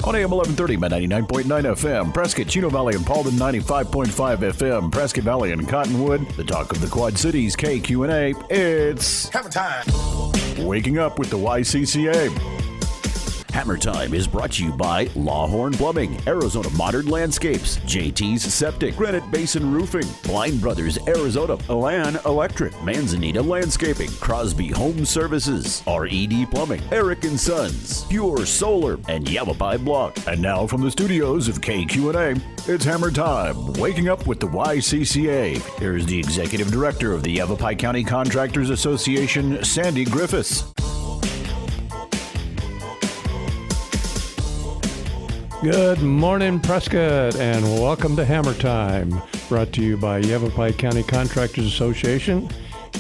On AM 1130, 99.9 FM, Prescott, Chino Valley, and Paulden, 95.5 FM, Prescott Valley and Cottonwood, the talk of the Quad Cities, KQNA. It's Hammer Time. Waking Up with the YCCA. Hammer Time is brought to you by Lawhorn Plumbing, Arizona Modern Landscapes, JT's Septic, Granite Basin Roofing, Blind Brothers Arizona, Elan Electric, Manzanita Landscaping, Crosby Home Services, RED Plumbing, Eric & Sons, Pure Solar, and Yavapai Block. And now from the studios of KQNA, it's Hammer Time, Waking Up with the YCCA. Here's the Executive Director of the Yavapai County Contractors Association, Sandy Griffiths. Good morning, Prescott, and welcome to Hammer Time, brought to you by Yavapai County Contractors Association.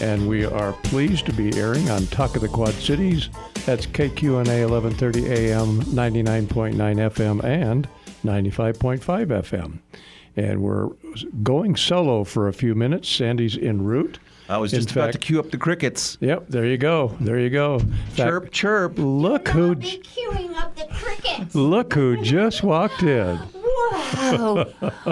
And we are pleased to be airing on Talk of the Quad Cities. That's KQNA 1130 AM, 99.9 FM, and 95.5 FM. And we're going solo for a few minutes. Sandy's en route. I was just about to cue up the crickets. Yep, there you go. There you go. Chirp, chirp. Look who queuing up the crickets. Look who just walked in. Whoa.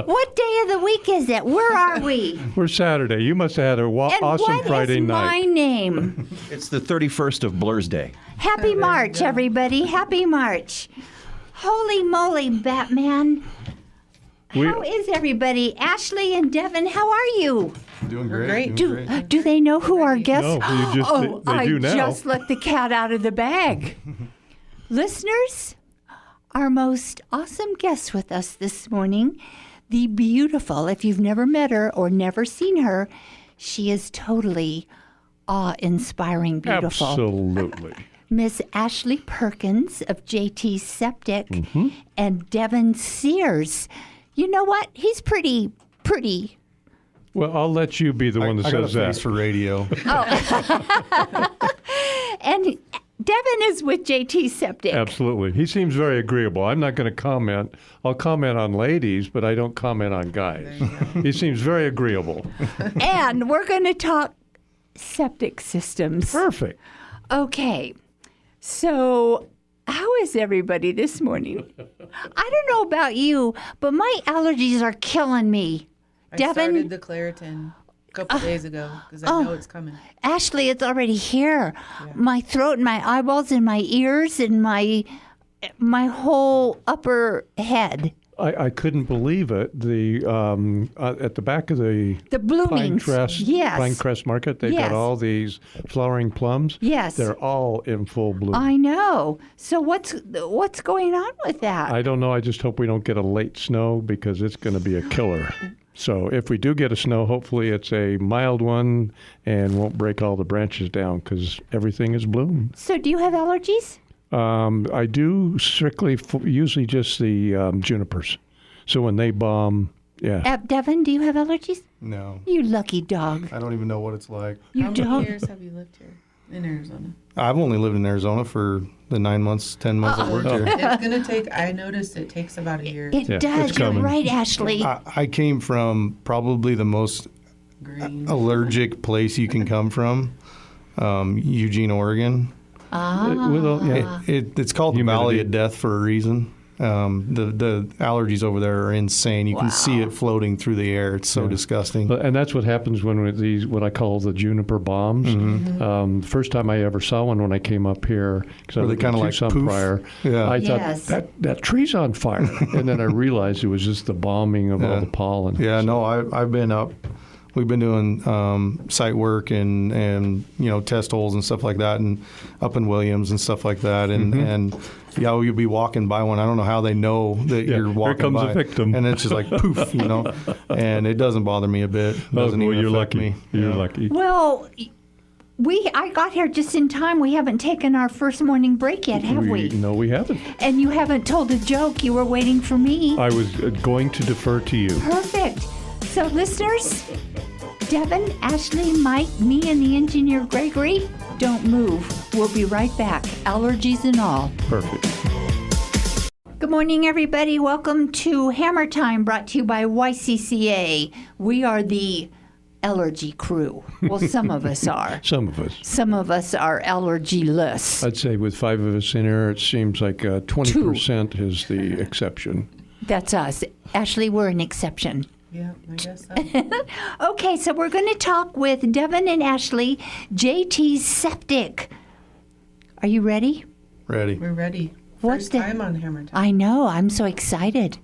What day of the week is it? Where are we? We're Saturday. You must have had an awesome Friday night. night. My name? It's the 31st of Blur's Day. Happy March, everybody. Happy March. Holy moly, Batman. How is everybody? Ashley and Devin, how are you? Doing great. Do they know who our guests No, they do now. I just let the cat out of the bag. Listeners, our most awesome guest with us this morning, the beautiful, if you've never met her or never seen her, she is totally awe-inspiring beautiful. Absolutely. Miss Ashley Perkins of JT Septic and Devin Sears. You know what? He's pretty. Well, I'll let you be the one that says I got a that. face for radio. And Devin is with JT Septic. Absolutely. He seems very agreeable. I'm not going to comment. I'll comment on ladies, but I don't comment on guys. He seems very agreeable. And we're going to talk septic systems. Perfect. Okay. So, how is everybody this morning? I don't know about you, but my allergies are killing me. I Devin? started the Claritin a couple days ago because I know it's coming. Ashley, it's already here. Yeah. My throat and my eyeballs and my ears and my whole upper head. I couldn't believe it. The at the back of the blooming Pinecrest Market, they've got all these flowering plums. Yes. They're all in full bloom. I know. So what's going on with that? I don't know. I just hope we don't get a late snow because it's going to be a killer. So if we do get a snow, hopefully it's a mild one and won't break all the branches down because everything is bloom. So do you have allergies? I do strictly, usually just the junipers. So when they bomb, yeah. Devin, do you have allergies? No. You lucky dog. I don't even know what it's like. You How don't? many years have you lived here in Arizona? I've only lived in Arizona for the 9 months, 10 months I've worked here. It's going to take, I noticed it takes about a year. It Yeah, does. it's You're coming. right, Ashley. I came from probably the most Green. allergic place you can come from, Eugene, Oregon. It's called the Valley of Death for a reason. The allergies over there are insane. You can see it floating through the air. It's so disgusting. And that's what happens when these, what I call the juniper bombs. First time I ever saw one when I came up here, because I Were they lived in kinda like Tucson poof? prior, Yeah. I Yes. thought that tree's on fire. And then I realized it was just the bombing of all the pollen. Yeah, no, I've been up. We've been doing site work and test holes and stuff like that, and up in Williams and stuff like that, and you'll be walking by one. I don't know how they know that you're walking here comes by, a victim, and it's just like poof, and it doesn't bother me a bit. It doesn't even you're affect lucky. me. You're Yeah. lucky. Well, I got here just in time. We haven't taken our first morning break yet, have we? No, we haven't. And you haven't told a joke. You were waiting for me. I was going to defer to you. Perfect. So, listeners, Devin, Ashley, Mike, me, and the engineer Gregory, don't move. We'll be right back. Allergies and all. Perfect. Good morning, everybody. Welcome to Hammer Time, brought to you by YCCA. We are the allergy crew. Well, some of us are. Some of us. Some of us are allergy-less. I'd say with 5 of us in here, it seems like 20% is the exception. That's us. Ashley, we're an exception. Yeah, I guess so. Okay, so we're going to talk with Devin and Ashley, JT's Septic. Are you ready? Ready. We're ready. What First the- time on Hammer Time. I know. I'm so excited.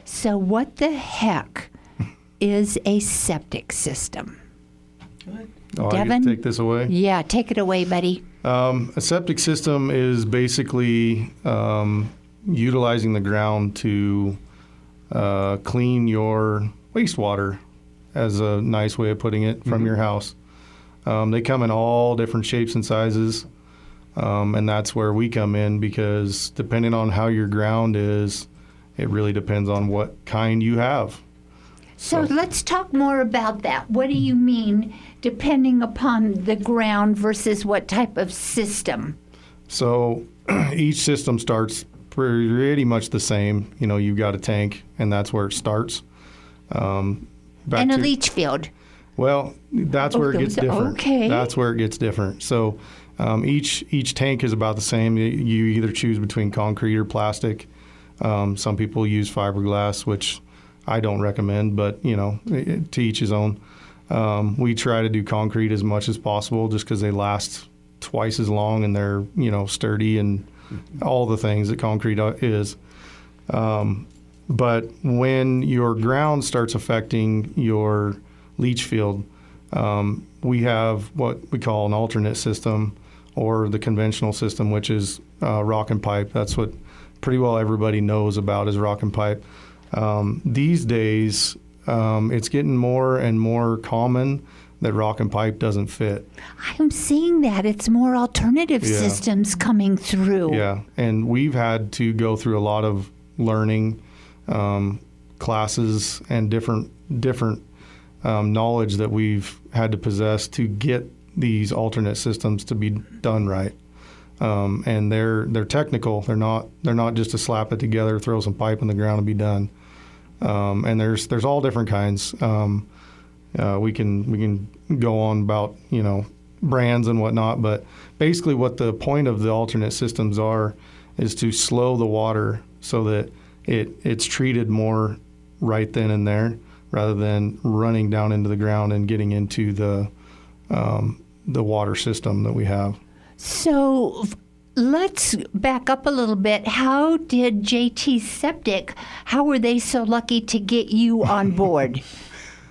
So what the heck is a septic system? Good. Oh, I Devin? can take this away. Yeah, take it away, buddy. A septic system is basically utilizing the ground to clean your wastewater, as a nice way of putting it, from your house. They come in all different shapes and sizes, and that's where we come in, because depending on how your ground is, it really depends on what kind you have. So let's talk more about that. What do you mean, depending upon the ground versus what type of system? So each system starts pretty much the same. You know, you've got a tank, and that's where it starts. And a leach field. Well, that's where it gets different. Okay. That's where it gets different. So each tank is about the same. You either choose between concrete or plastic. Some people use fiberglass, which I don't recommend, but, you know, to each his own. We try to do concrete as much as possible, just because they last twice as long, and they're, you know, sturdy and all the things that concrete is. But when your ground starts affecting your leach field, we have what we call an alternate system, or the conventional system, which is rock and pipe. That's what pretty well everybody knows about, is rock and pipe. These days, it's getting more and more common that rock and pipe doesn't fit. I'm seeing that. It's more alternative Yeah. systems coming through. Yeah, and we've had to go through a lot of learning classes and different knowledge that we've had to possess to get these alternate systems to be done right. And they're technical. They're not just to slap it together, throw some pipe in the ground, and be done. And there's all different kinds. We can go on about, you know, brands and whatnot, but basically what the point of the alternate systems are is to slow the water so that it's treated more right then and there, rather than running down into the ground and getting into the water system that we have. So let's back up a little bit. How did JT Septic, how were they so lucky to get you on board?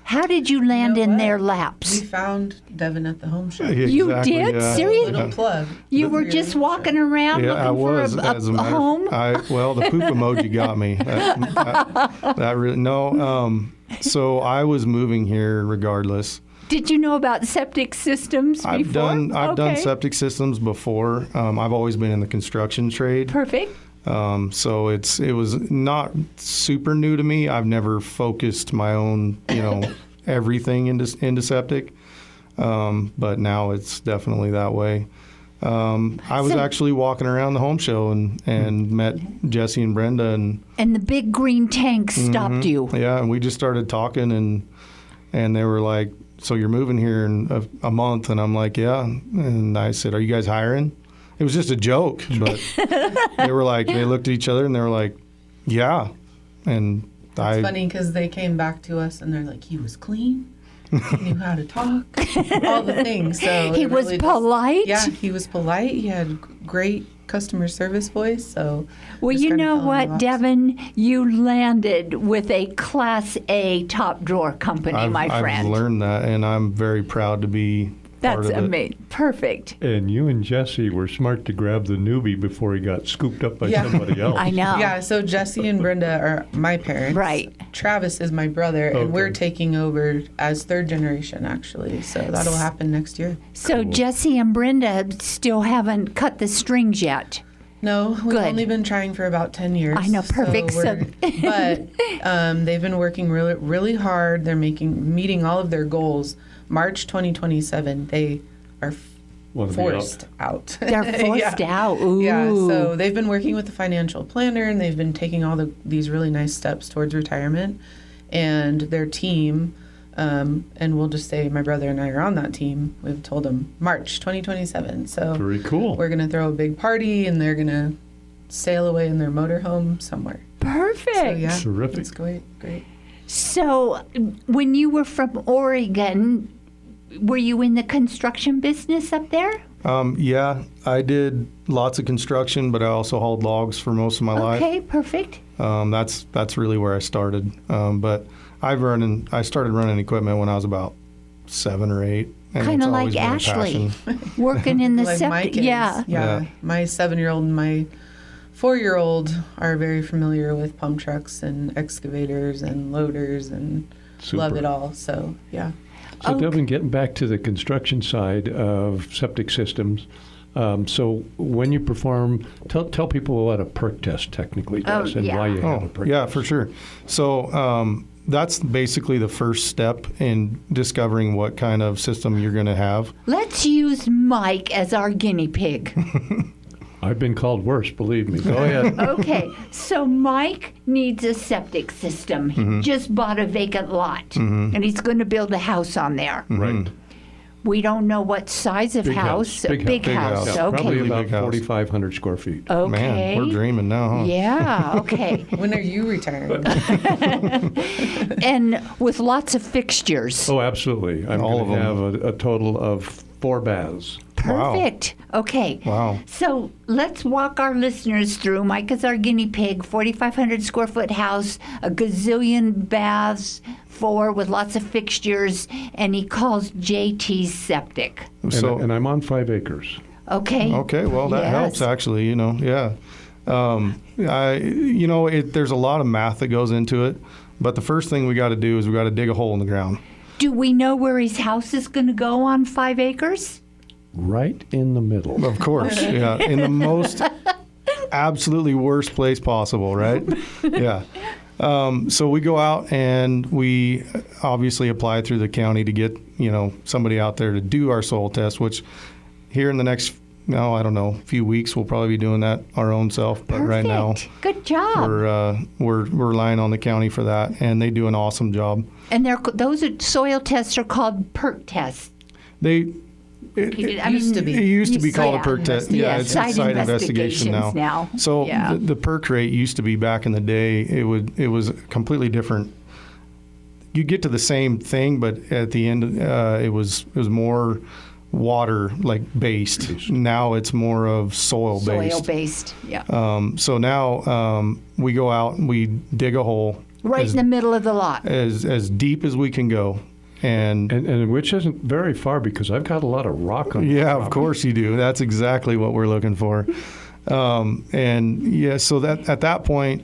How did you land You know in what? their laps? We found Devin at the home show. You Exactly, did? yeah. Seriously? Little plug. You were For just your walking around Yeah, I looking was. for As a a matter of- home? Well, the poop emoji got me. That really no. So I was moving here regardless. Did you know about septic systems before? I've done Okay. septic systems before. I've always been in the construction trade. Perfect. So it was not super new to me. I've never focused my own, you know, everything into septic. But now it's definitely that way. I was actually walking around the home show and met Jesse and Brenda, And the big green tank stopped you. yeah, and we just started talking, and they were like, "So you're moving here in a month?" And I'm like, "Yeah." And I said, "Are you guys hiring?" It was just a joke, but they were like, they looked at each other and they were like, "Yeah." And It's funny because they came back to us and they're like, he was clean. He knew how to talk. All the things. So He it was really polite? Yeah, he was polite. He had great customer service voice. So Well, just you kinda know fell in what, laps. Devin? You landed with a Class A top drawer company, my friend. I've learned that, and I'm very proud to be part That's of it. amazing. Perfect. And you and Jesse were smart to grab the newbie before he got scooped up by Yeah. somebody else. I know. Yeah, so Jesse and Brenda are my parents. Right. Travis is my brother, and Okay. we're taking over as third generation, actually. So that'll happen next year. So Jesse and Brenda still haven't cut the strings yet. No, we've Good. only been trying for about 10 years. I know, perfect. But they've been working really, really hard. They're meeting all of their goals. March 2027, they are Wanna be forced out. They're forced out. Ooh. Yeah, so they've been working with the financial planner, and they've been taking all these really nice steps towards retirement. And their team And we'll just say my brother and I are on that team. We've told them March 2027. So Very cool. we're going to throw a big party, and they're going to sail away in their motorhome somewhere. Perfect. So, yeah, Terrific. it's great. So, when you were from Oregon, were you in the construction business up there? Yeah, I did lots of construction, but I also hauled logs for most of my life. Okay, perfect. That's really where I started. But I started running equipment when I was about 7 or 8. And Kind it's of always like been a Ashley, passion. working in the Like my septic. kids. Yeah. Yeah. My 7-year-old and my 4-year-old are very familiar with pump trucks and excavators and loaders and love Super. it all. So, yeah. So, Okay. Devin, getting back to the construction side of septic systems, so when you perform, tell people what a perk test technically does and yeah. why you have a Oh, perk yeah, test. for sure. So that's basically the first step in discovering what kind of system you're going to have. Let's use Mike as our guinea pig. I've been called worse, believe me. Go ahead. Okay, so Mike needs a septic system. He just bought a vacant lot, and he's going to build a house on there. Right. We don't know what size of Big house. house. Big Big house. house. Yeah, Okay. probably about Big house. 4,500 square feet. Okay. Man, we're dreaming now, huh? Yeah. Okay. When are you retiring? And with lots of fixtures. Oh, absolutely. I'm All going to of have a total of 4 baths. Wow. Perfect. Okay. Wow. So let's walk our listeners through. Mike is our guinea pig, 4,500 square foot house, a gazillion baths, 4 with lots of fixtures, and he calls JT Septic. So, And I'm on 5 acres. Okay. okay, well, that Yes. helps actually, yeah. There's a lot of math that goes into it, but the first thing we got to do is we got to dig a hole in the ground. Do we know where his house is going to go on 5 acres? Right in the middle. Of course, yeah, in the most absolutely worst place possible, right? Yeah. So we go out and we obviously apply through the county to get, somebody out there to do our soil test, which here in the next, few weeks, we'll probably be doing that our own self. But right now, Good job. we're relying on the county for that, and they do an awesome job. And those soil tests are called perk tests. It used to be. It used to be called a Yeah. perk test. Yeah, it's a site investigation now. So Yeah. the perk rate used to be back in the day. It was completely different. You get to the same thing, but at the end, it was more water based. Now it's more of soil based. Soil-based, yeah. So now we go out and we dig a hole Right in the middle of the lot. as deep as we can go. And which isn't very far because I've got a lot of rock on the Yeah, of property. course you do. That's exactly what we're looking for. So that at that point,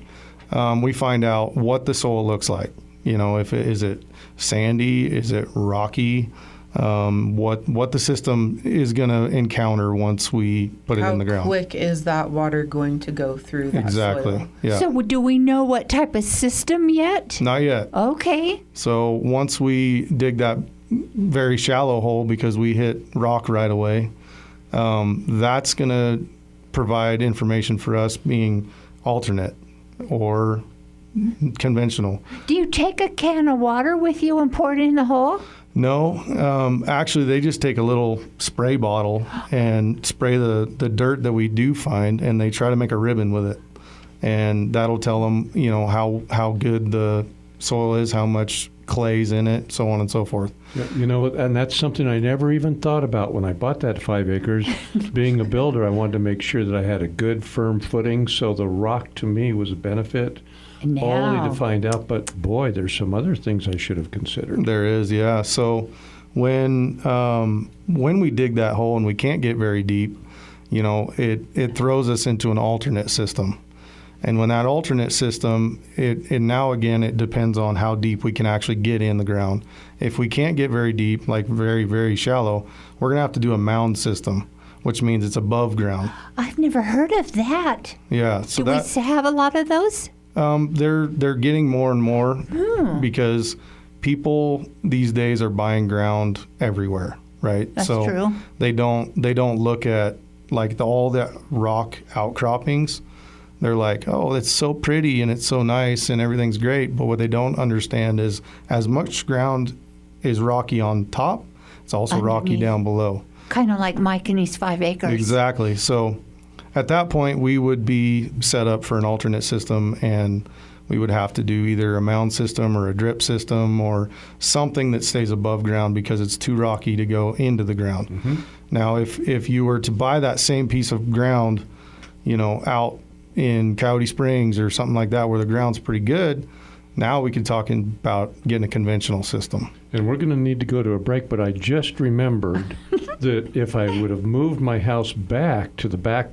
we find out what the soil looks like. Is it sandy? Is it rocky? What the system is going to encounter once we put it in the ground. How quick is that water going to go through that Exactly. soil? Yeah. So do we know what type of system yet? Not yet. Okay. So once we dig that very shallow hole because we hit rock right away, that's going to provide information for us being alternate or conventional. Do you take a can of water with you and pour it in the hole? No, actually, they just take a little spray bottle and spray the dirt that we do find, and they try to make a ribbon with it, and that'll tell them, how good the soil is, how much clay's in it, so on and so forth. Yeah, and that's something I never even thought about when I bought that 5 acres. Being a builder, I wanted to make sure that I had a good, firm footing, so the rock to me was a benefit. Now. Only to find out, but boy, there's some other things I should have considered. There is, yeah. So when we dig that hole and we can't get very deep, it throws us into an alternate system. And when that alternate system, it now again, it depends on how deep we can actually get in the ground. If we can't get very deep, like very, very shallow, we're going to have to do a mound system, which means it's above ground. I've never heard of that. Yeah. So Do we have a lot of those? They're getting more and more because people these days are buying ground everywhere, right? That's so true. They don't look at all the rock outcroppings. They're like, oh, it's so pretty and it's so nice and everything's great. But what they don't understand is as much ground is rocky on top, it's also rocky Underneath. down below. Kind of like Mike and his 5 acres. Exactly. So at that point, we would be set up for an alternate system, and we would have to do either a mound system or a drip system or something that stays above ground because it's too rocky to go into the ground. Now, if you were to buy that same piece of ground, out in Coyote Springs or something like that where the ground's pretty good, now we could talk about getting a conventional system. And we're going to need to go to a break, but I just remembered that if I would have moved my house back to the back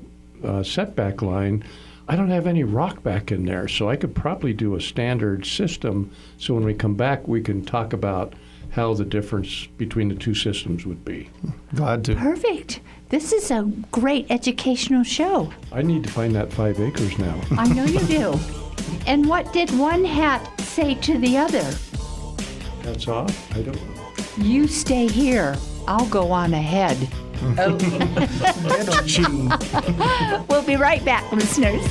setback line, I don't have any rock back in there, so I could probably do a standard system. So when we come back, we can talk about how the difference between the two systems would be. Glad to. Perfect. This is a great educational show. I need to find that 5 acres now. I know you do. And what did one hat say to the other? That's off? I don't know. You stay here. I'll go on ahead. Oh, Cheating. We'll be right back, listeners.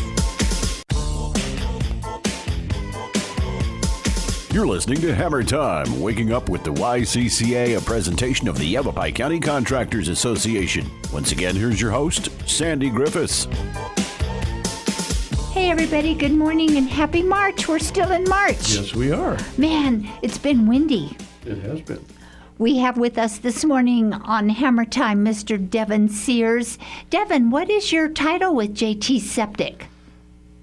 You're listening to Hammer Time, waking up with the YCCA, a presentation of the Yavapai County Contractors Association. Once again, here's your host, Sandy Griffiths. Hey, everybody. Good morning and happy March. We're still in March. Yes, we are. Man, it's been windy. It has been. We have with us this morning on Hammer Time Mr. Devin Sears. Devin, what is your title with JT Septic?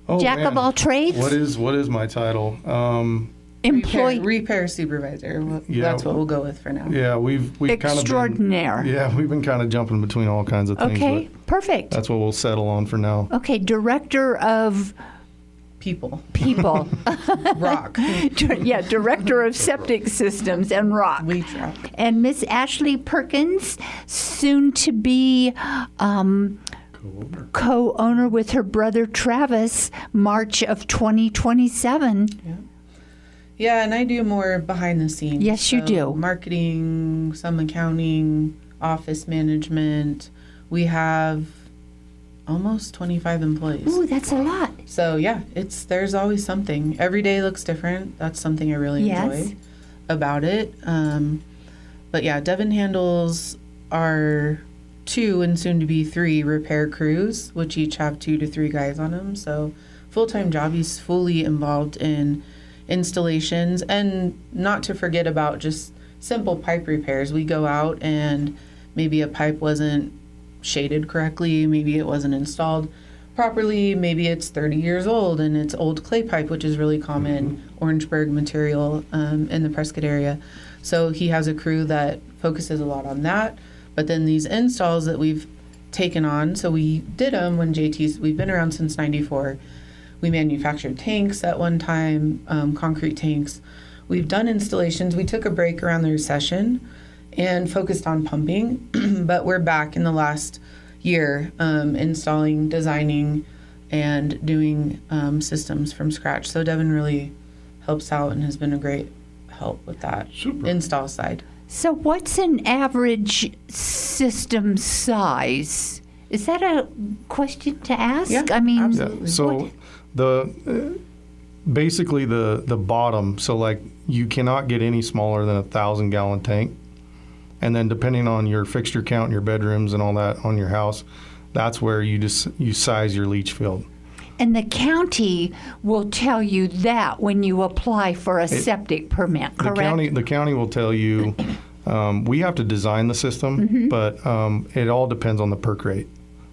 Oh, Jack man. of all trades? What is my title? Employee repair supervisor. Yeah. That's what we'll go with for now. Yeah, we've kind of been, extraordinaire. we've been kind of jumping between all kinds of things. Okay, But perfect. that's what we'll settle on for now. Okay, director of People. people. Rock. Yeah, director of septic systems and rock. We try. And Miss Ashley Perkins, soon to be co-owner with her brother Travis, March of 2027. Yeah, and I do more behind the scenes. Yes, you do. Marketing, some accounting, office management. We have almost 25 employees. Ooh, that's a lot. So yeah, there's always something. Every day looks different. That's something I really Yes. enjoy about it. But yeah, Devin handles our 2 and soon to be 3 repair crews, which each have 2 to 3 guys on them. So full-time job. He's fully involved in installations, and not to forget about just simple pipe repairs. We go out and maybe a pipe wasn't shaded correctly, maybe it wasn't installed properly, maybe it's 30 years old and it's old clay pipe, which is really common Orangeburg material in the Prescott area. So he has a crew that focuses a lot on that. But then these installs that we've taken on, so we did them when we've been around since 94. We manufactured tanks at one time, concrete tanks. We've done installations. We took a break around the recession and focused on pumping, but we're back in the last year installing, designing, and doing systems from scratch. So Devin really helps out and has been a great help with that install side. So what's an average system size? Is that a question to ask? Yeah, I mean, absolutely. So basically the bottom, so like you cannot get any smaller than a 1,000-gallon tank. And then depending on your fixture count, your bedrooms and all that on your house, that's where you size your leach field. and the county will tell you that when you apply for a septic permit, correct? The county will tell you, we have to design the system, but it all depends on the perk rate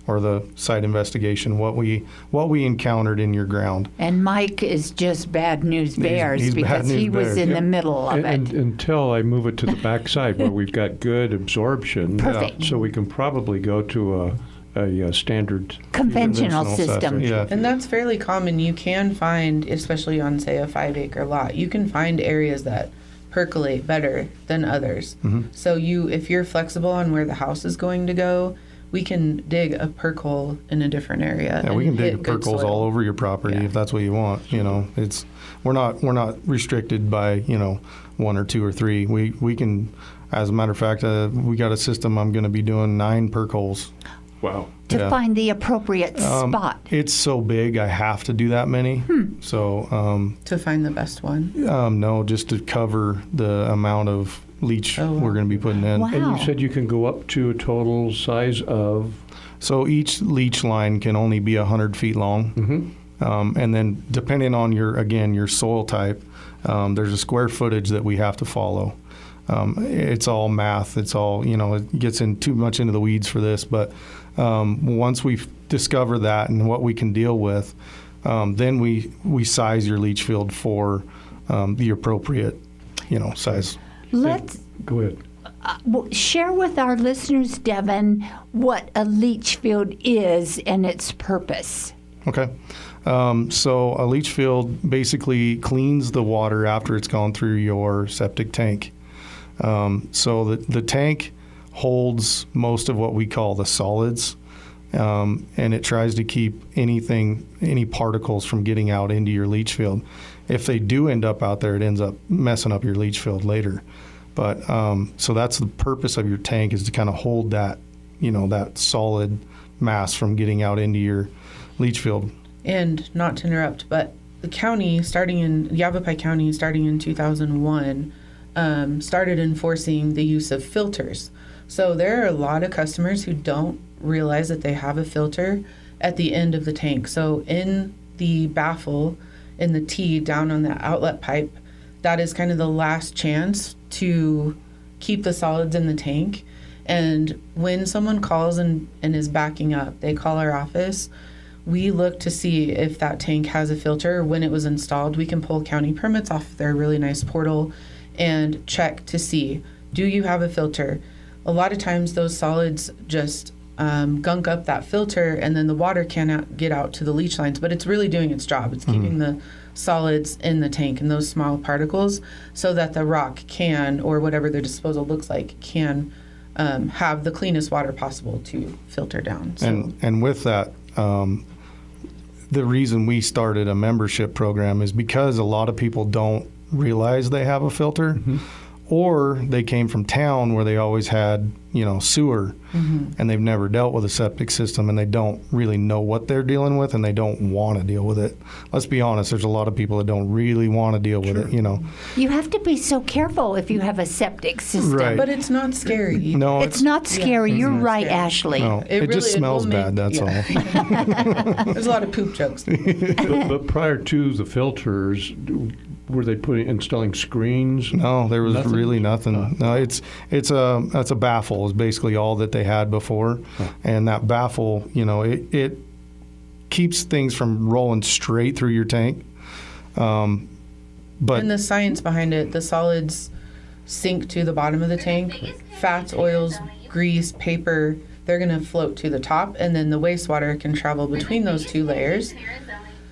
or the site investigation, what we encountered in your ground. And Mike is just bad news bears he's because bad news he was bears. in the middle of it. Until I move it to the backside where we've got good absorption. Perfect. So we can probably go to a standard Conventional system. assessment. Yeah. And that's fairly common. You can find, especially on, say, a 5-acre lot, you can find areas that percolate better than others. So if you're flexible on where the house is going to go, we can dig a perk hole in a different area. Yeah, we and can dig hit good perk holes soil. all over your property if that's what you want. You know, we're not restricted by 1 or 2 or 3. We can, as a matter of fact, we got a system. I'm going to be doing 9 perk holes. Wow. To find the appropriate spot. It's so big, I have to do that many. So To find the best one. no, just to cover the amount of leach Oh, wow. we're going to be putting in. Wow. And you said you can go up to a total size of? So each leach line can only be 100 feet long. And then depending on your soil type, there's a square footage that we have to follow. It's all math. It's all, it gets in too much into the weeds for this. But once we discover that and what we can deal with, then we size your leach field for the appropriate, size. Let's Go ahead. share with our listeners, Devin, what a leach field is and its purpose. Okay. So a leach field basically cleans the water after it's gone through your septic tank. So the tank holds most of what we call the solids, and it tries to keep any particles from getting out into your leach field. If they do end up out there, it ends up messing up your leach field later. But so that's the purpose of your tank, is to kind of hold that, that solid mass from getting out into your leach field. And not to interrupt, but the county, Yavapai County, starting in 2001, started enforcing the use of filters. So there are a lot of customers who don't realize that they have a filter at the end of the tank. So in the baffle, in the T down on the outlet pipe, that is kind of the last chance to keep the solids in the tank. And when someone calls and is backing up, they call our office. We look to see if that tank has a filter. When it was installed, we can pull county permits off their really nice portal and check to see, do you have a filter? A lot of times those solids just gunk up that filter, and then the water cannot get out to the leach lines, but it's really doing its job. It's keeping the solids in the tank and those small particles, so that the rock can, or whatever the disposal looks like, can have the cleanest water possible to filter down. So. And with that, the reason we started a membership program is because a lot of people don't realize they have a filter, or they came from town where they always had, sewer, and they've never dealt with a septic system, and they don't really know what they're dealing with, and they don't want to deal with it. Let's be honest, there's a lot of people that don't really want to deal with it, You have to be so careful if you have a septic system. Right. But it's not scary. No, It's not scary. You're not right, scary. Ashley. no, it really- just smells will bad, make- that's yeah. all. There's a lot of poop jokes. But prior to the filters, were they installing screens? No, there was Nothing? really nothing. No, it's a baffle is basically all that they had before, and that baffle, it keeps things from rolling straight through your tank. But And the science behind it, the solids sink to the bottom of the tank. Fats, oils, grease, paper, they're going to float to the top, and then the wastewater can travel between those two layers.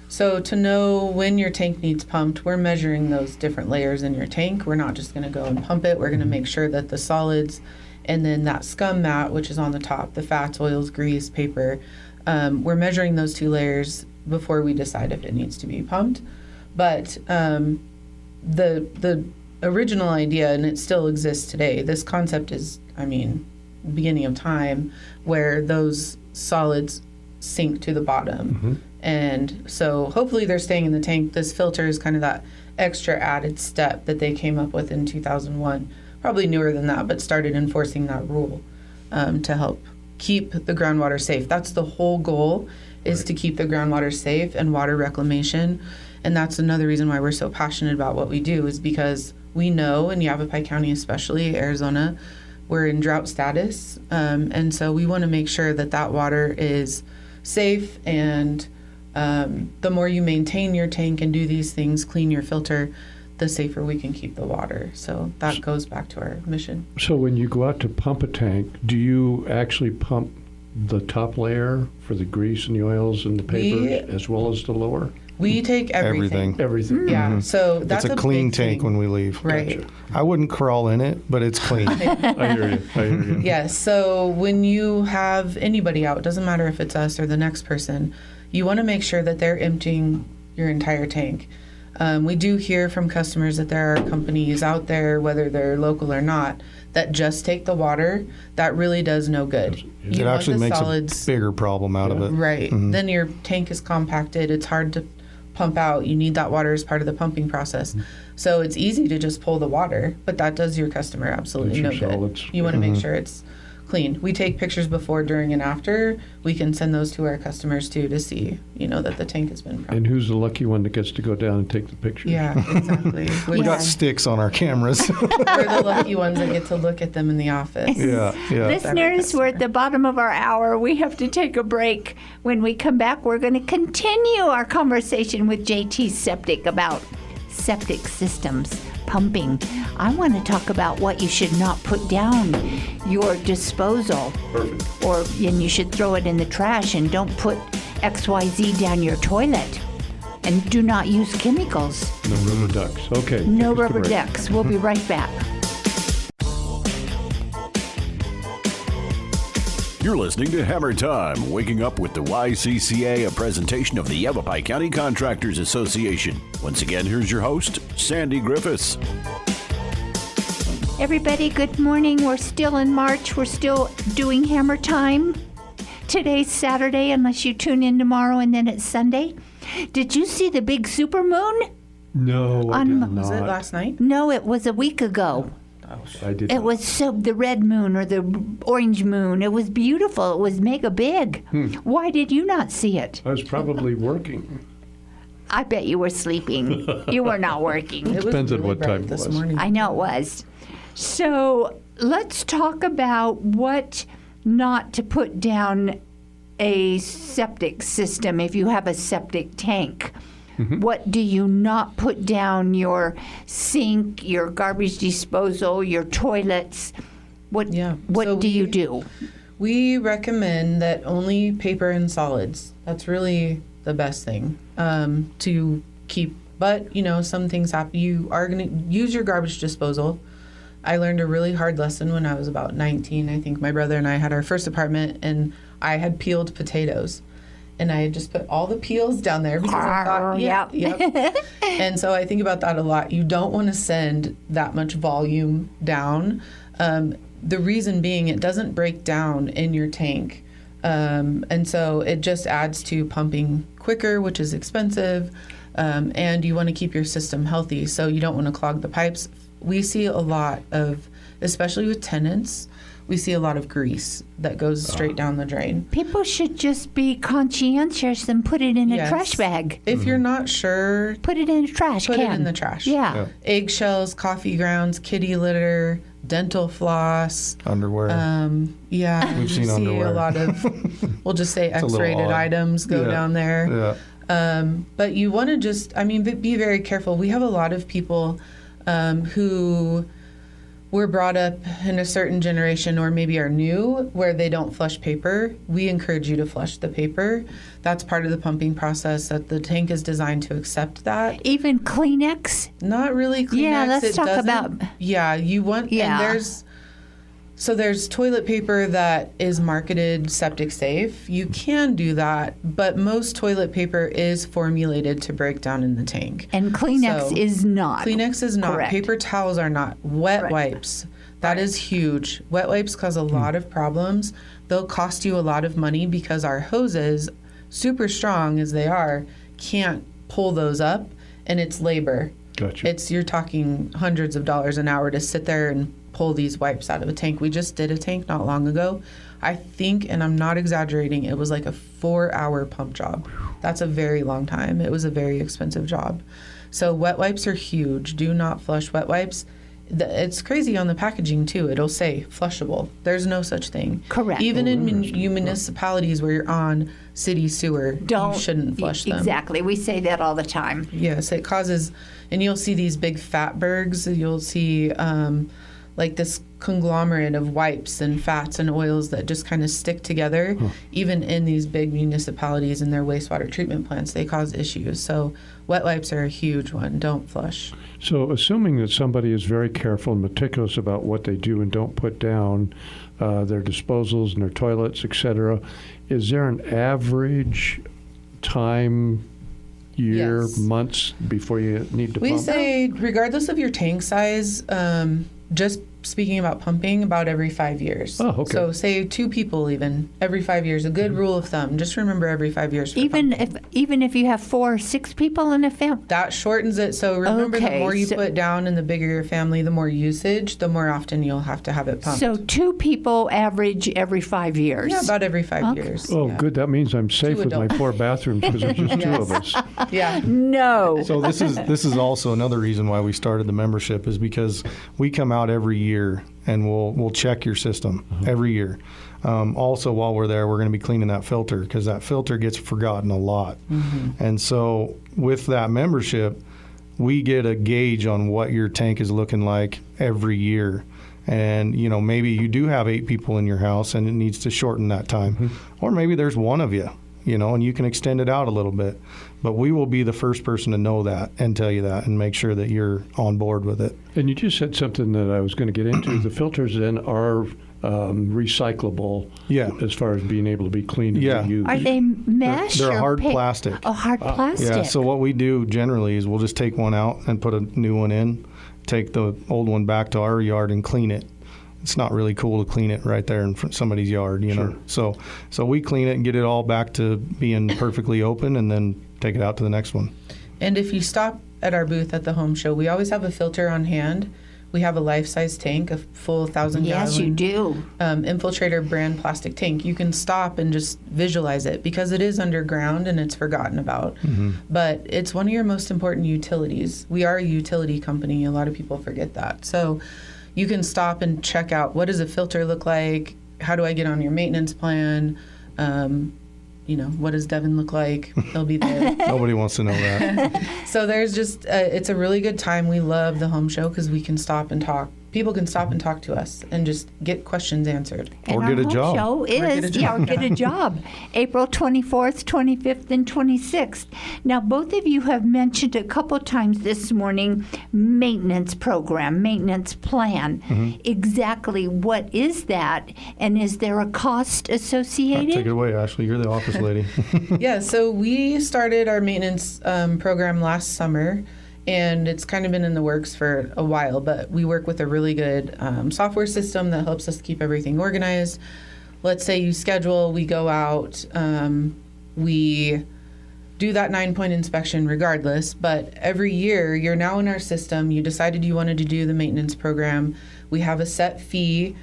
So to know when your tank needs pumped, we're measuring those different layers in your tank. We're not just going to go and pump it. We're going to make sure that the solids and then that scum mat, which is on the top, the fats, oils, grease, paper, we're measuring those two layers before we decide if it needs to be pumped. But the original idea, and it still exists today, this concept is, beginning of time, where those solids sink to the bottom. And so hopefully they're staying in the tank. This filter is kind of that extra added step that they came up with in 2001. Probably newer than that, but started enforcing that rule to help keep the groundwater safe. That's the whole goal, is to keep the groundwater safe and water reclamation. And that's another reason why we're so passionate about what we do, is because we know in Yavapai County, especially Arizona, we're in drought status. And so we want to make sure that that water is safe, and the more you maintain your tank and do these things, clean your filter, the safer we can keep the water. So that goes back to our mission. So when you go out to pump a tank, do you actually pump the top layer for the grease and the oils and the papers, as well as the lower? We take everything. Everything. Yeah, so that's it's a clean big tank thing. when we leave. Right. I wouldn't crawl in it, but it's clean. I hear you. Yes, so when you have anybody out, it doesn't matter if it's us or the next person, you want to make sure that they're emptying your entire tank. We do hear from customers that there are companies out there, whether they're local or not, that just take the water. That really does no good. It actually makes a bigger problem out of it. Right. Then your tank is compacted. It's hard to pump out, you need that water as part of the pumping process. So it's easy to just pull the water, but that does your customer absolutely no That's your good. solids. You want to make sure it's clean. We take pictures before, during, and after. We can send those to our customers too to see, that the tank has been And who's the lucky one that gets to go down and take the pictures? Yeah, exactly. We got sticks on our cameras. We're the lucky ones that get to look at them in the office. yeah. Listeners, we're at the bottom of our hour. We have to take a break. When we come back, we're going to continue our conversation with JT Septic about septic systems, pumping. I want to talk about what you should not put down your disposal. Perfect. And you should throw it in the trash, and don't put XYZ down your toilet. And do not use chemicals. No rubber ducks. Okay. No take us to rubber break. ducks. We'll be right back. You're listening to Hammer Time, waking up with the YCCA, a presentation of the Yavapai County Contractors Association. Once again, here's your host, Sandy Griffiths. Everybody, good morning. We're still in March. We're still doing Hammer Time. Today's Saturday, unless you tune in tomorrow, and then it's Sunday. Did you see the big supermoon? No, I did not. Was it last night? No, it was a week ago. I did It not. was the red moon or the orange moon. It was beautiful. It was mega big. Why did you not see it? I was probably working. I bet you were sleeping. You were not working. It was Depends on really what bright time it this was. morning. I know it was. So let's talk about what not to put down a septic system if you have a septic tank. What do you not put down? Your sink, your garbage disposal, your toilets. What So do you do? We recommend that only paper and solids. That's really the best thing to keep. But, some things happen. You are going to use your garbage disposal. I learned a really hard lesson when I was about 19. I think my brother and I had our first apartment, and I had peeled potatoes. And I had just put all the peels down there because I thought, yep. And so I think about that a lot. You don't want to send that much volume down. The reason being, it doesn't break down in your tank. And so it just adds to pumping quicker, which is expensive. And you want to keep your system healthy, so you don't want to clog the pipes. We see a lot of, especially with tenants, we see a lot of grease that goes straight down the drain. People should just be conscientious and put it in a Yes. trash bag. If you're not sure, Put it in a trash put can. it in the trash. Yeah. Eggshells, coffee grounds, kitty litter, dental floss. Underwear. Yeah, We've you seen see underwear. a lot of, we'll just say a little X-rated odd. items go Yeah. down there. yeah. But you want to just, be very careful. We have a lot of people who were brought up in a certain generation or maybe are new where they don't flush paper. We encourage you to flush the paper. That's part of the pumping process, that the tank is designed to accept that. Even Kleenex. Not really Kleenex. Yeah, let's it talk doesn't- about- Yeah, you want, Yeah. and there's toilet paper that is marketed septic safe. You can do that, but most toilet paper is formulated to break down in the tank. And Kleenex So, is not. Kleenex is not. Correct. Paper towels are not. Wet Correct. wipes. That is huge. Wet wipes cause a lot of problems. They'll cost you a lot of money because our hoses, super strong as they are, can't pull those up, and it's labor. Gotcha. You're talking hundreds of dollars an hour to sit there and pull these wipes out of a tank. We just did a tank not long ago. I think, and I'm not exaggerating, it was like a 4-hour pump job. That's a very long time. It was a very expensive job. So wet wipes are huge. Do not flush wet wipes. It's crazy on the packaging too. It'll say flushable. There's no such thing. Correct. Even in municipalities where you're on city sewer, you shouldn't flush them. Exactly. We say that all the time. Yes, it causes, and you'll see these big fatbergs. You'll see like this conglomerate of wipes and fats and oils that just kind of stick together. Even in these big municipalities and their wastewater treatment plants, they cause issues. So wet wipes are a huge one. Don't flush. So assuming that somebody is very careful and meticulous about what they do and don't put down, their disposals and their toilets, etc., is there an average time, year, Yes. months before you need to We pump? say, regardless of your tank size, just speaking about pumping, about every 5 years. Oh, okay. So say 2 people even every 5 years. A good rule of thumb. Just remember every 5 years. For Even pumping. if you have 4 or 6 people in a family. That shortens it. So remember, the Okay, more you so- put down and the bigger your family, the more usage, the more often you'll have to have it pumped. So 2 people average every 5 years. yeah, about every 5 Okay. years. Oh, yeah. good. That means I'm safe Two with my adults. 4 bathrooms because there's just 2 of us. Yeah. No. So this is also another reason why we started the membership, is because we come out every year and we'll check your system every year. Also, while we're there, we're going to be cleaning that filter, because that filter gets forgotten a lot. And so with that membership, we get a gauge on what your tank is looking like every year. And, maybe you do have 8 people in your house and it needs to shorten that time. Or maybe there's 1 of you, and you can extend it out a little bit. But we will be the first person to know that and tell you that and make sure that you're on board with it. And you just said something that I was going to get into. The filters then are recyclable, Yeah. as far as being able to be cleaned and Yeah. reused. Are they mesh? They're or hard plastic. Oh, hard plastic. Yeah, so what we do generally is we'll just take one out and put a new one in, take the old one back to our yard and clean it. It's not really cool to clean it right there in somebody's yard, know. So we clean it and get it all back to being perfectly open, and then take it out to the next one. And if you stop at our booth at the home show, we always have a filter on hand. We have a life-size tank, a full 1,000 Yes, you gallon do. Infiltrator brand plastic tank. You can stop and just visualize it, because it is underground and it's forgotten about. But it's one of your most important utilities. We are a utility company. A lot of people forget that. So you can stop and check out, what does a filter look like? How do I get on your maintenance plan? What does Devin look like? He'll be there. Nobody wants to know that. So there's just, it's a really good time. We love the home show because we can stop and talk. People can stop and talk to us and just get questions answered. Or And get a our job. Show is, or get a job. April 24th, 25th, and 26th. Now, both of you have mentioned a couple times this morning maintenance program, maintenance plan. Exactly what is that? And is there a cost associated? Take it away, Ashley. You're the office lady. Yeah, so we started our maintenance program last summer, and it's kind of been in the works for a while, but we work with a really good software system that helps us keep everything organized. Let's say you schedule, we go out, we do that 9-point inspection regardless, but every year you're now in our system, you decided you wanted to do the maintenance program, we have a set fee.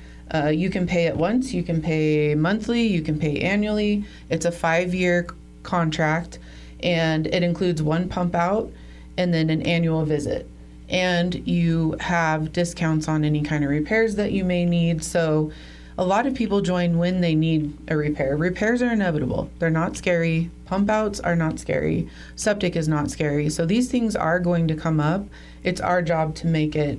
You can pay it once, you can pay monthly, you can pay annually. It's a 5-year contract, and it includes 1 pump out and then an annual visit. And you have discounts on any kind of repairs that you may need. So a lot of people join when they need a repair. Repairs are inevitable. They're not scary. Pump outs are not scary. Septic is not scary. So these things are going to come up. It's our job to make it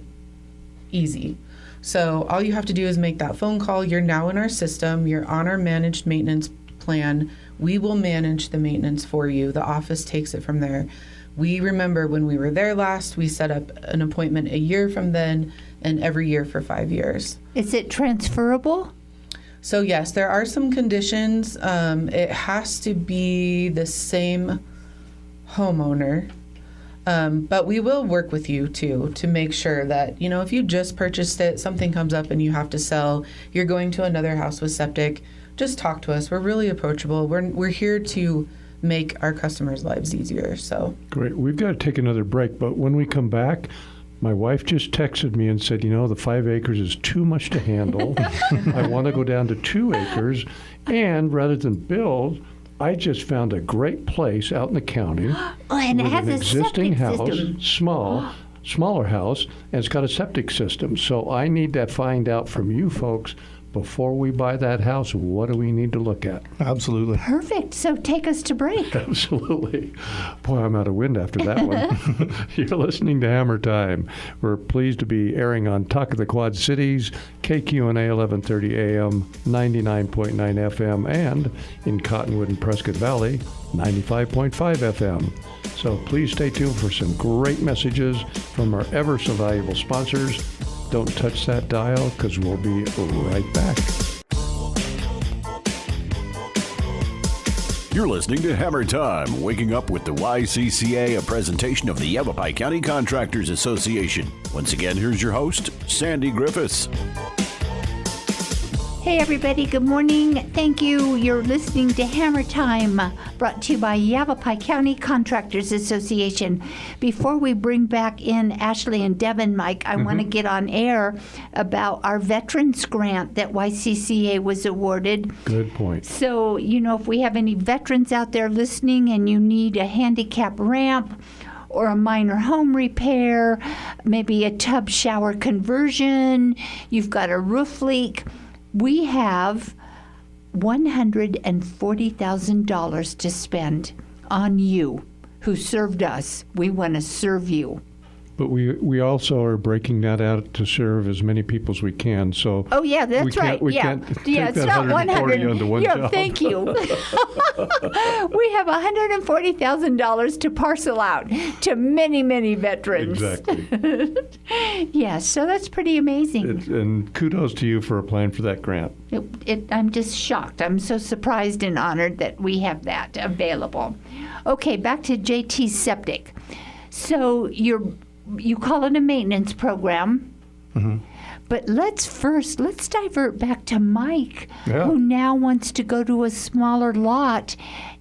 easy. So all you have to do is make that phone call. You're now in our system. You're on our managed maintenance plan. We will manage the maintenance for you. The office takes it from there. We remember when we were there last, we set up an appointment a year from then and every year for 5 years. Is it transferable? So yes, there are some conditions. It has to be the same homeowner. But we will work with you too to make sure that, if you just purchased it, something comes up and you have to sell, you're going to another house with septic, just talk to us. We're really approachable. We're here to make our customers' lives easier. So Great. We've got to take another break, but when we come back, my wife just texted me and said, the 5 acres is too much to handle. I want to go down to 2 acres. And rather than build, I just found a great place out in the county And it with has an a existing septic house, system. smaller house, and it's got a septic system. So I need to find out from you folks, before we buy that house, what do we need to look at? Absolutely. Perfect. So take us to break. Absolutely. Boy, I'm out of wind after that one. You're listening to Hammer Time. We're pleased to be airing on Talk of the Quad Cities, KQNA 1130 AM, 99.9 FM, and in Cottonwood and Prescott Valley, 95.5 FM. So please stay tuned for some great messages from our ever so valuable sponsors. Don't touch that dial, because we'll be right back. You're listening to Hammer Time, waking up with the YCCA, a presentation of the Yavapai County Contractors Association. Once again, here's your host, Sandy Griffiths. Hey everybody, good morning. Thank you. You're listening to Hammer Time, brought to you by Yavapai County Contractors Association. Before we bring back in Ashley and Devin, Mike, I want to get on air about our Veterans Grant that YCCA was awarded. Good point. So, if we have any veterans out there listening and you need a handicap ramp, or a minor home repair, maybe a tub shower conversion, you've got a roof leak, we have $140,000 to spend on you who served us. We want to serve you. But we also are breaking that out to serve as many people as we can. So oh yeah, that's right. We can't take it's that not 140 onto one job. Thank you. We have $140,000 to parcel out to many, many veterans. Exactly. Yeah, so that's pretty amazing. And kudos to you for applying for that grant. I'm just shocked. I'm so surprised and honored that we have that available. Okay, back to JT Septic. So you call it a maintenance program, but let's divert back to Mike, who now wants to go to a smaller lot,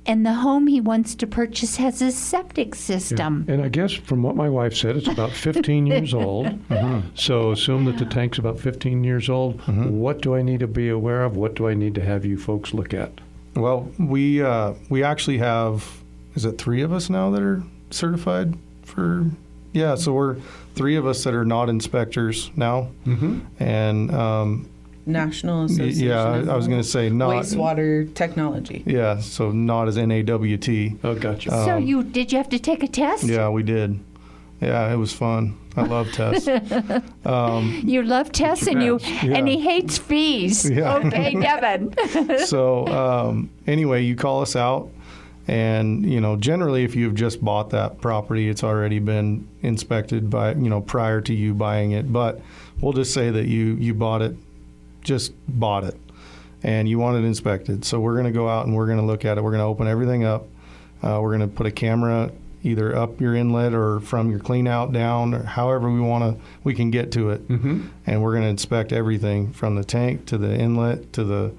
and the home he wants to purchase has a septic system. Yeah. And I guess from what my wife said, it's about 15 years old. So assume that the tank's about 15 years old. What do I need to be aware of? What do I need to have you folks look at? Well, we actually have, is it 3 of us now that are certified for? Yeah, so we're 3 of us that are not inspectors now, and National Association. Yeah, I was going to say not wastewater technology. Yeah, so not as NAWT. Oh, gotcha. So did you have to take a test? Yeah, we did. Yeah, it was fun. I love tests. You love tests, and he hates fees. Yeah. Okay, Devin. So anyway, you call us out. And, generally, if you've just bought that property, it's already been inspected by, prior to you buying it. But we'll just say that you bought it, and you want it inspected. So we're going to go out and we're going to look at it. We're going to open everything up. We're going to put a camera either up your inlet or from your clean out down, or however we can get to it. And we're going to inspect everything from the tank to the inlet to the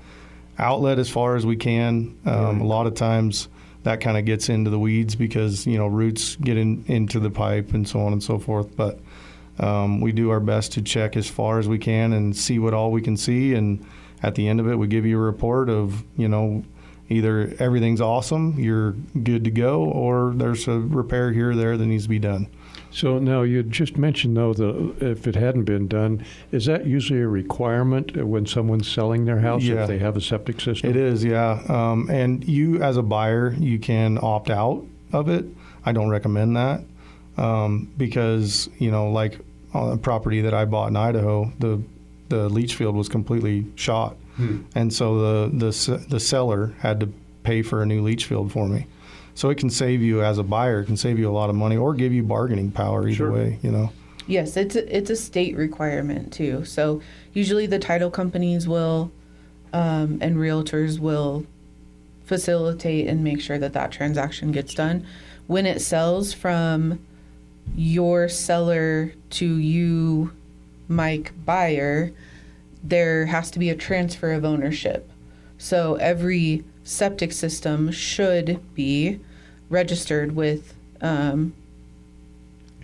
outlet as far as we can. A lot of times that kind of gets into the weeds because, roots get into the pipe and so on and so forth. But we do our best to check as far as we can and see what all we can see. And at the end of it, we give you a report of, either everything's awesome, you're good to go, or there's a repair here or there that needs to be done. So now you just mentioned, though, that if it hadn't been done, is that usually a requirement when someone's selling their house if they have a septic system? It is, yeah. And you, as a buyer, you can opt out of it. I don't recommend that because, like on a property that I bought in Idaho, the leach field was completely shot. And so the seller had to pay for a new leach field for me. So it can save you as a buyer, it can save you a lot of money or give you bargaining power either way, Yes, it's a state requirement too. So usually the title companies will and realtors will facilitate and make sure that transaction gets done. When it sells from your seller to you, Mike, buyer, there has to be a transfer of ownership. So every septic system should be registered with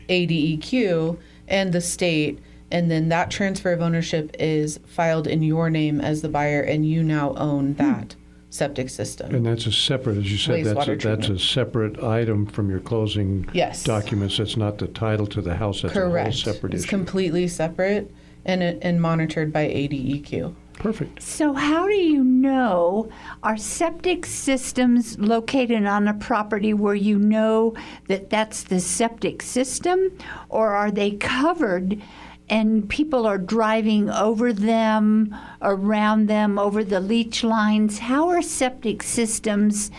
ADEQ and the state, and then that transfer of ownership is filed in your name as the buyer, and you now own that septic system. And that's a separate, as you said, that's a separate item from your closing documents. That's not the title to the house. That's correct. A whole separate it's issue. Completely separate and monitored by ADEQ. Perfect. So how do you know, are septic systems located on a property where you know that that's the septic system, or are they covered and people are driving over them, around them, over the leach lines? How are septic systems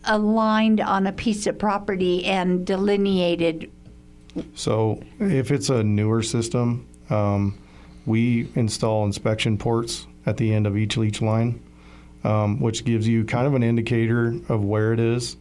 aligned on a piece of property and delineated? So if it's a newer system, we install inspection ports at the end of each leach line. which gives you kind of an indicator of where it is.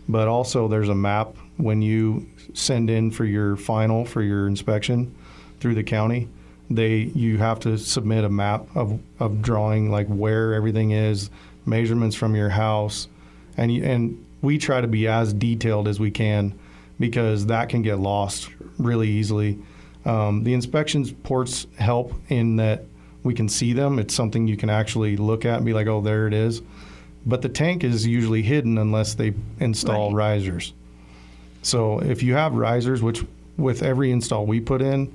But also there's a map when you send in for your final, for your inspection through the county. You have to submit a map of drawing like where everything is, measurements from your house, and we try to be as detailed as we can because that can get lost really easily. The inspections ports help in that we can see them. It's something you can actually look at and be like, oh, there it is. But the tank is usually hidden unless they install risers. So if you have risers, which with every install we put in,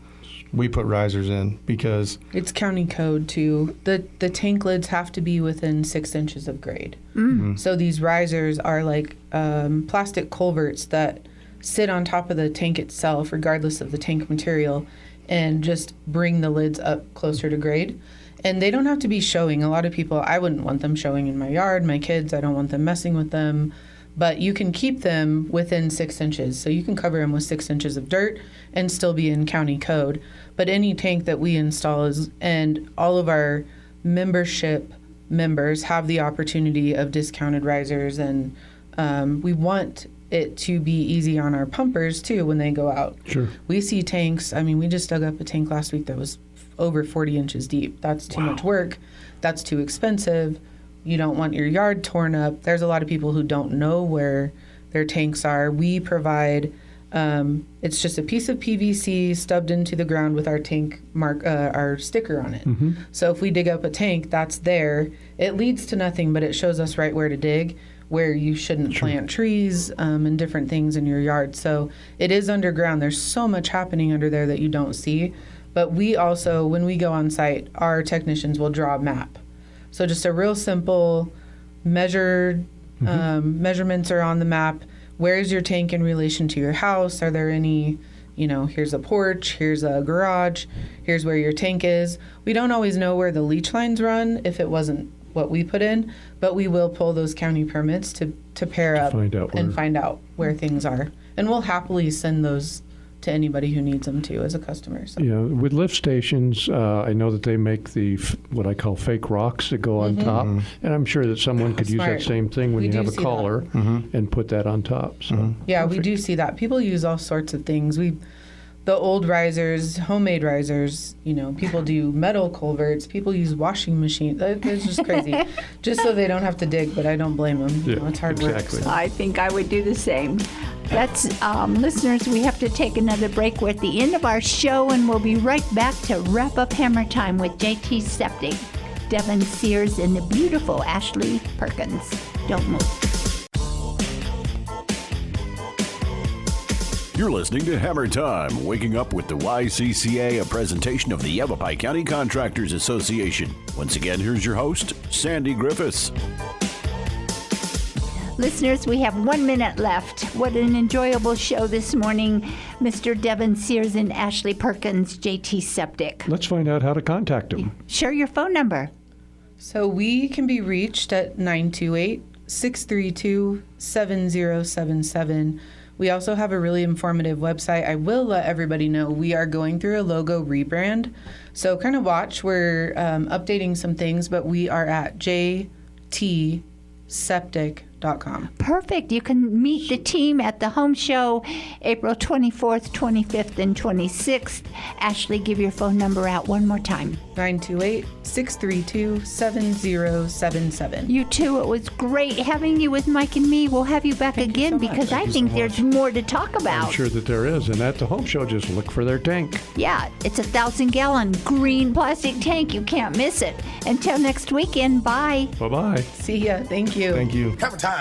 we put risers in because it's county code too. The tank lids have to be within 6 inches of grade. So these risers are like plastic culverts that sit on top of the tank itself, regardless of the tank material, and just bring the lids up closer to grade. And they don't have to be showing. A lot of people, I wouldn't want them showing in my yard. My kids, I don't want them messing with them. But you can keep them within 6 inches. So you can cover them with 6 inches of dirt and still be in county code. But any tank that we install and all of our membership members have the opportunity of discounted risers. And we want it to be easy on our pumpers too when they go out. Sure. We see tanks. I mean, we just dug up a tank last week that was over 40 inches deep. That's too much work. That's too expensive. You don't want your yard torn up. There's a lot of people who don't know where their tanks are. We provide, it's just a piece of PVC stubbed into the ground with our tank our sticker on it. So if we dig up a tank, that's there. It leads to nothing, but it shows us right where to dig, where you shouldn't plant trees and different things in your yard. So it is underground. There's so much happening under there that you don't see. But we also, when we go on site, our technicians will draw a map. So just a real simple measured measurements are on the map. Where is your tank in relation to your house? Are there any, here's a porch, here's a garage, here's where your tank is. We don't always know where the leach lines run if it wasn't what we put in, but we will pull those county permits to pair up and find out where things are. And we'll happily send those to anybody who needs them too as a customer. So. Yeah, with lift stations, I know that they make what I call fake rocks that go on top, and I'm sure that someone could use that same thing when you have a collar and put that on top. So yeah, we do see that. People use all sorts of things. The old risers, homemade risers, people do metal culverts, people use washing machines. It's just crazy. Just so they don't have to dig, but I don't blame them. Yeah, it's hard work. So. I think I would do the same. That's, listeners, we have to take another break. We're at the end of our show, and we'll be right back to wrap up Hammer Time with JT Septic, Devin Sears, and the beautiful Ashley Perkins. Don't move. You're listening to Hammer Time, waking up with the YCCA, a presentation of the Yavapai County Contractors Association. Once again, here's your host, Sandy Griffiths. Listeners, we have 1 minute left. What an enjoyable show this morning. Mr. Devin Sears and Ashley Perkins, JT Septic. let's find out how to contact them. Share your phone number. So we can be reached at 928-632-7077. We also have a really informative website. I will let everybody know we are going through a logo rebrand. So kind of watch. We're updating some things, but we are at jtseptic.com. Perfect. You can meet the team at the home show April 24th, 25th, and 26th. Ashley, give your phone number out one more time. 928-632-7077. You too. It was great having you with Mike and me. We'll have you back again because I think there's more to talk about. I'm sure that there is. And at the home show, just look for their tank. Yeah, it's a 1,000-gallon green plastic tank. You can't miss it. Until next weekend, bye. Bye-bye. See ya. Thank you. thank you. Hammer time.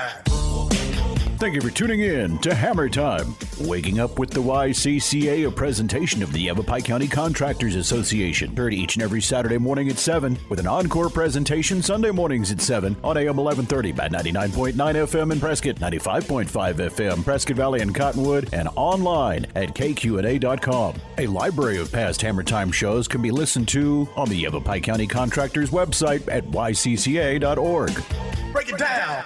Thank you for tuning in to Hammer Time, waking up with the YCCA, a presentation of the Yavapai County Contractors Association. Heard each and every Saturday morning at 7, with an encore presentation Sunday mornings at 7 on AM 1130 by 99.9 FM in Prescott, 95.5 FM, Prescott Valley and Cottonwood, and online at kqna.com. A library of past Hammer Time shows can be listened to on the Yavapai County Contractors website at ycca.org. Break it down.